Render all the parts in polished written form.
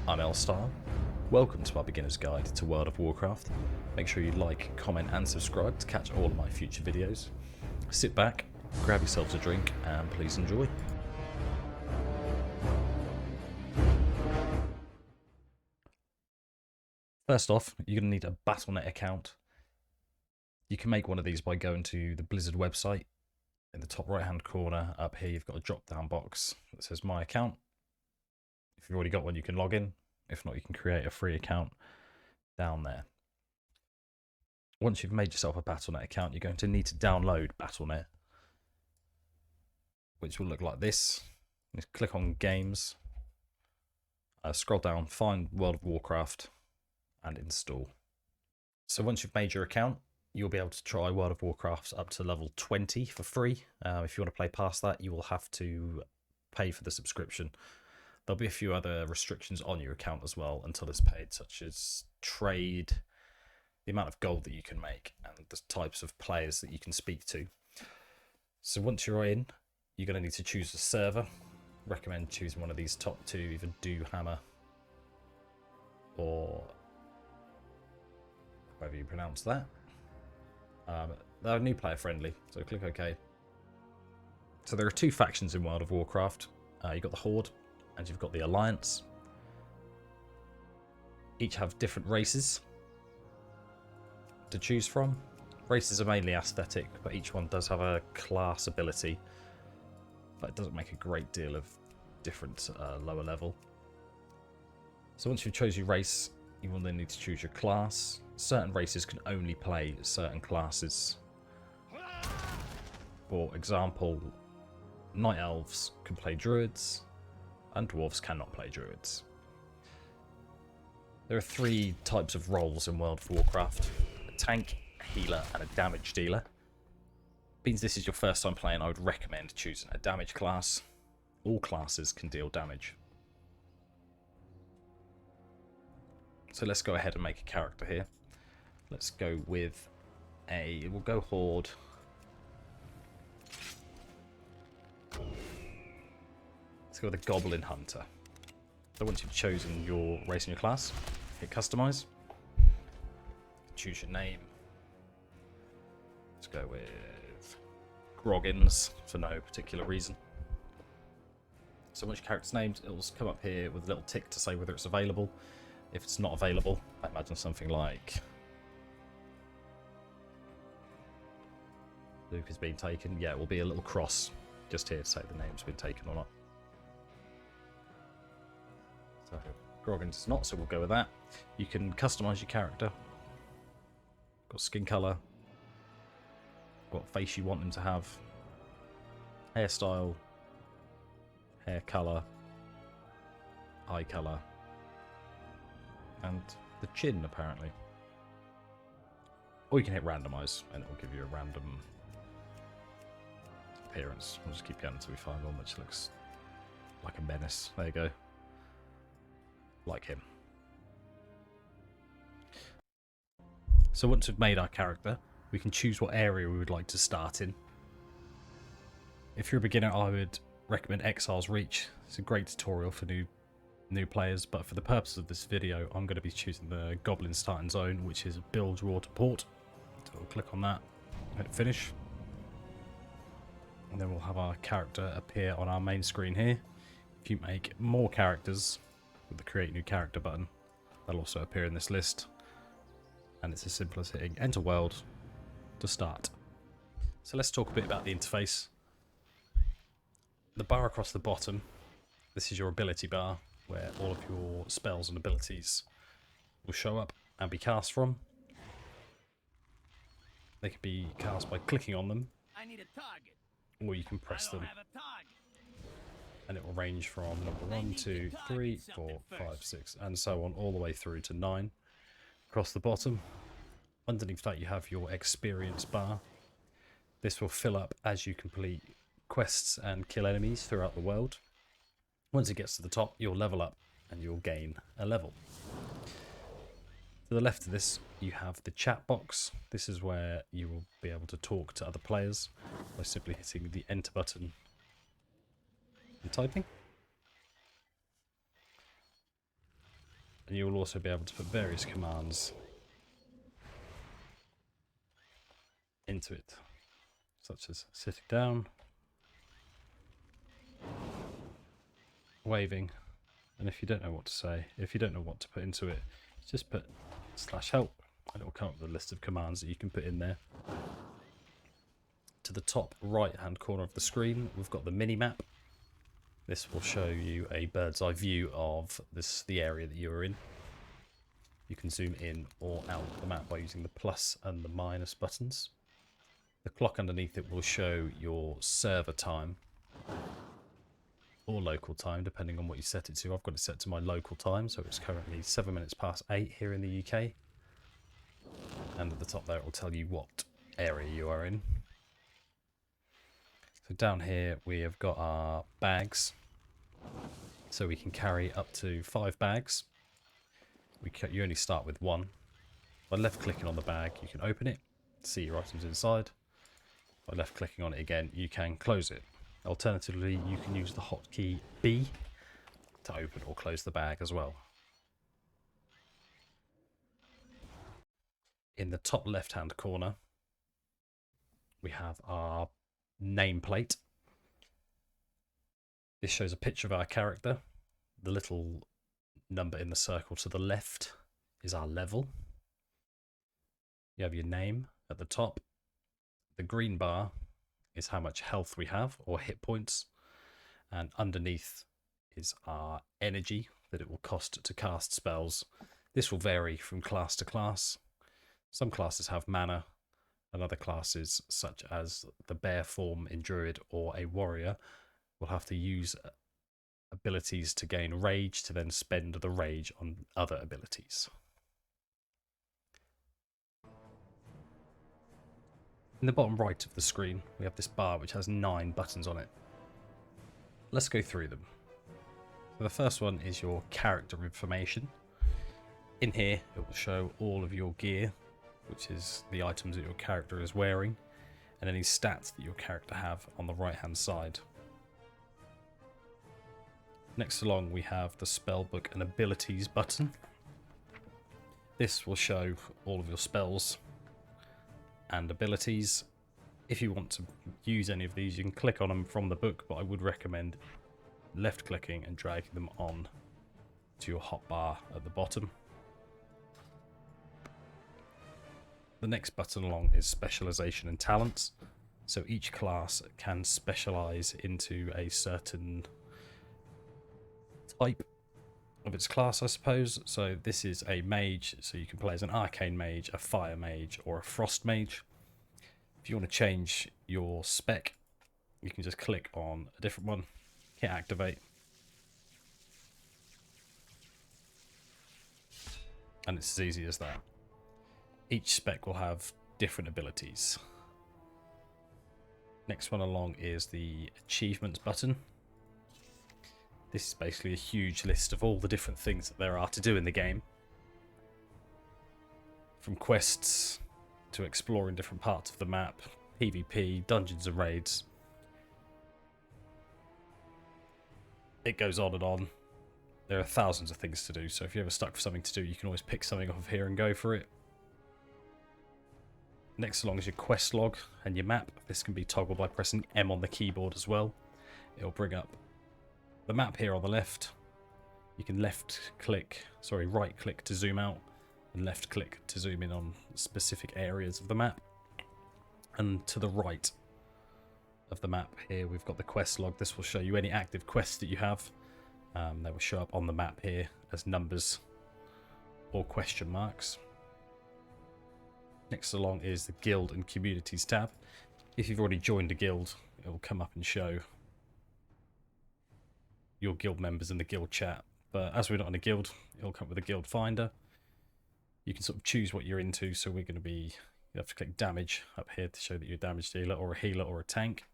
I'm Elstar. Welcome to our beginner's guide to World of Warcraft. Make sure you like, comment and subscribe to catch all of my future videos. Sit back, grab yourselves a drink and please enjoy. First off, you're going to need a Battle.net account. You can make one of these by going to the Blizzard website. In the top right hand corner up here you've got a drop down box that says My Account. If you've already got one you can log in. If not, you can create a free account down there. Once you've made yourself a Battle.net account, you're going to need to download Battle.net, which will look like this. Just click on Games, scroll down, find World of Warcraft, and install. So once you've made your account, you'll be able to try World of Warcraft up to level 20 for free. If you want to play past that, you will have to pay for the subscription. There'll be a few other restrictions on your account as well until it's paid, such as trade, the amount of gold that you can make, and the types of players that you can speak to. So once you're in, you're going to need to choose a server. Recommend choosing one of these top two, either Hammer or however you pronounce that. They're new player friendly, so click OK. So there are two factions in World of Warcraft. You've got the Horde and you've got the Alliance. Each have different races to choose from. Races are mainly aesthetic, but each one does have a class ability. But it doesn't make a great deal of difference at a lower level. So once you've chosen your race, you will then need to choose your class. Certain races can only play certain classes. For example, Night Elves can play Druids, and Dwarves cannot play Druids. There are three types of roles in World of Warcraft: a tank, a healer, and a damage dealer. Means this is your first time playing, I would recommend choosing a damage class. All classes can deal damage. So let's go ahead and make a character here. Let's go with we'll go Horde. Let's go with a Goblin Hunter. So once you've chosen your race and your class, hit Customize. Choose your name. Let's go with Groggins for no particular reason. So once your character's named, it'll come up here with a little tick to say whether it's available. If it's not available, I imagine something like Luke has been taken. Yeah, it will be a little cross just here to say the name's been taken or not. So Groggins is not, so we'll go with that. You can customize your character. Got skin color, what face you want them to have, hairstyle, hair color, eye color, and the chin apparently. Or you can hit randomize and it will give you a random appearance. We'll just keep going until we find one which looks like a menace. There you go. Like him. So once we've made our character, we can choose what area we would like to start in. If you're a beginner, I would recommend Exile's Reach. It's a great tutorial for new players, but for the purpose of this video, I'm going to be choosing the Goblin Starting Zone, which is Build Raw to Port. So we'll click on that, hit Finish, and then we'll have our character appear on our main screen here. If you make more characters with the Create New Character button, they'll also appear in this list. And it's as simple as hitting Enter World to start. So let's talk a bit about the interface. The bar across the bottom, this is your ability bar, where all of your spells and abilities will show up and be cast from. They can be cast by clicking on them, or you can press them. And it will range from number 1, 2, 3, 4, 5, 6, and so on, all the way through to 9. Across the bottom, underneath that you have your experience bar. This will fill up as you complete quests and kill enemies throughout the world. Once it gets to the top, you'll level up and you'll gain a level. To the left of this, you have the chat box. This is where you will be able to talk to other players by simply hitting the enter button and typing. And you will also be able to put various commands into it, such as sitting down, waving, and if you don't know what to say, if you don't know what to put into it, just put /help and it will come up with a list of commands that you can put in there. To the top right hand corner of the screen, we've got the mini map. This will show you a bird's eye view of the area that you're in. You can zoom in or out the map by using the plus and the minus buttons. The clock underneath it will show your server time or local time, depending on what you set it to. I've got it set to my local time, so it's currently 7 minutes past 8 here in the UK. And at the top there, it will tell you what area you are in. So down here, we have got our bags. So we can carry up to 5 bags. You only start with 1. By left clicking on the bag, you can open it, see your items inside. By left clicking on it again, you can close it. Alternatively, you can use the hotkey B to open or close the bag as well. In the top left hand corner, we have our nameplate. This shows a picture of our character. The little number in the circle to the left is our level. You have your name at the top. The green bar is how much health we have, or hit points. And underneath is our energy that it will cost to cast spells. This will vary from class to class. Some classes have mana, and other classes, such as the bear form in Druid or a warrior, will have to use abilities to gain rage to then spend the rage on other abilities. In the bottom right of the screen, we have this bar which has 9 buttons on it. Let's go through them. So the first one is your character information. In here, it will show all of your gear, which is the items that your character is wearing, and any stats that your character have on the right hand side. Next along, we have the spellbook and abilities button. This will show all of your spells and abilities. If you want to use any of these, you can click on them from the book, but I would recommend left clicking and dragging them on to your hotbar at the bottom. The next button along is specialization and talents. So each class can specialize into a certain type of its class, I suppose. So this is a mage, so you can play as an arcane mage, a fire mage, or a frost mage. If you want to change your spec, you can just click on a different one, hit activate, and it's as easy as that. Each spec will have different abilities. Next one along is the achievements button. This is basically a huge list of all the different things that there are to do in the game. From quests to exploring different parts of the map, PvP, dungeons and raids. It goes on and on. There are thousands of things to do, so if you're ever stuck for something to do, you can always pick something off of here and go for it. Next along is your quest log and your map. This can be toggled by pressing M on the keyboard as well. It'll bring up the map here on the left. You can right click to zoom out and left click to zoom in on specific areas of the map. And to the right of the map here, we've got the quest log. This will show you any active quests that you have. They will show up on the map here as numbers or question marks. Next along is the guild and communities tab. If you've already joined a guild, it will come up and show your guild members in the guild chat. But as we're not in a guild, it'll come with a guild finder. You can sort of choose what you're into. So we're going to be, you have to click damage up here to show that you're a damage dealer or a healer or a tank.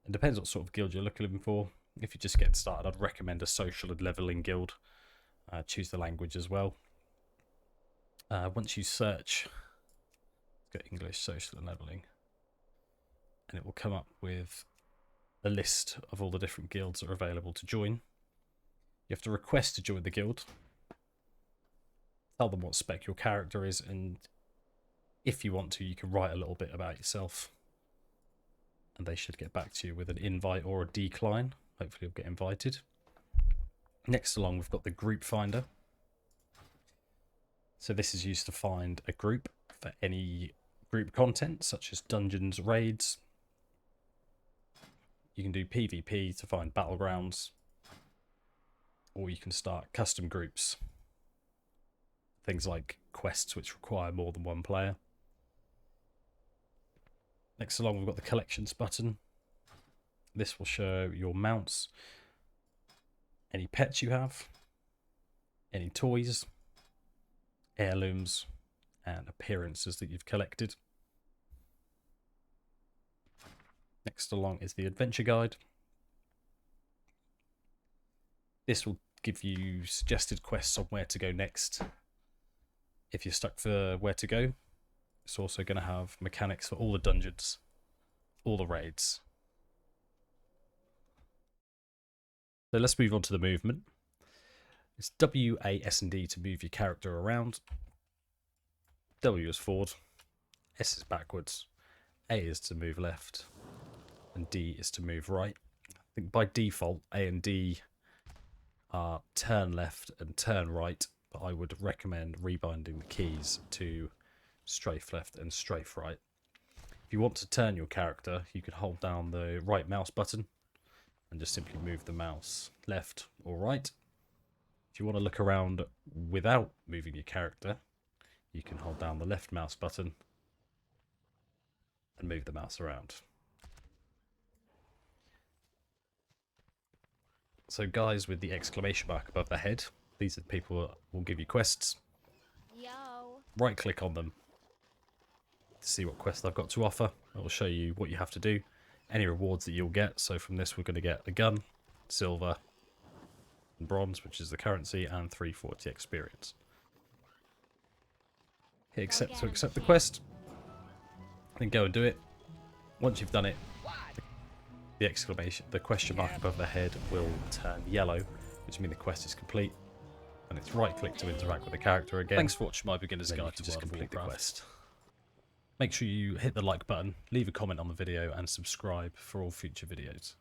It depends what sort of guild you're looking for. If you're just getting started, I'd recommend a social and leveling guild. Choose the language as well. Once you search, let's go English, social and leveling, and it will come up with a list of all the different guilds that are available to join. You have to request to join the guild. tell them what spec your character is, and if you want to, you can write a little bit about yourself. And they should get back to you with an invite or a decline. Hopefully you'll get invited. Next along, we've got the group finder. So this is used to find a group for any group content, such as dungeons, raids. You can do PvP to find battlegrounds, or you can start custom groups. Things like quests which require more than one player. Next along, we've got the collections button. This will show your mounts, any pets you have, any toys, heirlooms, and appearances that you've collected. Next along is the adventure guide. This will give you suggested quests on where to go next. If you're stuck for where to go, it's also going to have mechanics for all the dungeons, all the raids. So let's move on to the movement. It's W, A, S and D to move your character around. W is forward, S is backwards, A is to move left, and D is to move right. I think by default A and D are turn left and turn right, but I would recommend rebinding the keys to strafe left and strafe right. If you want to turn your character, you can hold down the right mouse button and just simply move the mouse left or right. If you want to look around without moving your character, you can hold down the left mouse button and move the mouse around. So guys with the exclamation mark above the head, these are the people that will give you quests. Yo. Right click on them to see what quests they've got to offer. It will show you what you have to do, any rewards that you'll get. So from this we're going to get a gun, silver, and bronze, which is the currency, and 340 experience. Hit accept to accept the quest, then go and do it. Once you've done it, the question mark above the head will turn yellow, which means the quest is complete. And it's right click to interact with the character again. Thanks for watching my beginner's guide to World of Warcraft. Make sure you hit the like button, leave a comment on the video, and subscribe for all future videos.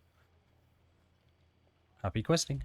Happy questing!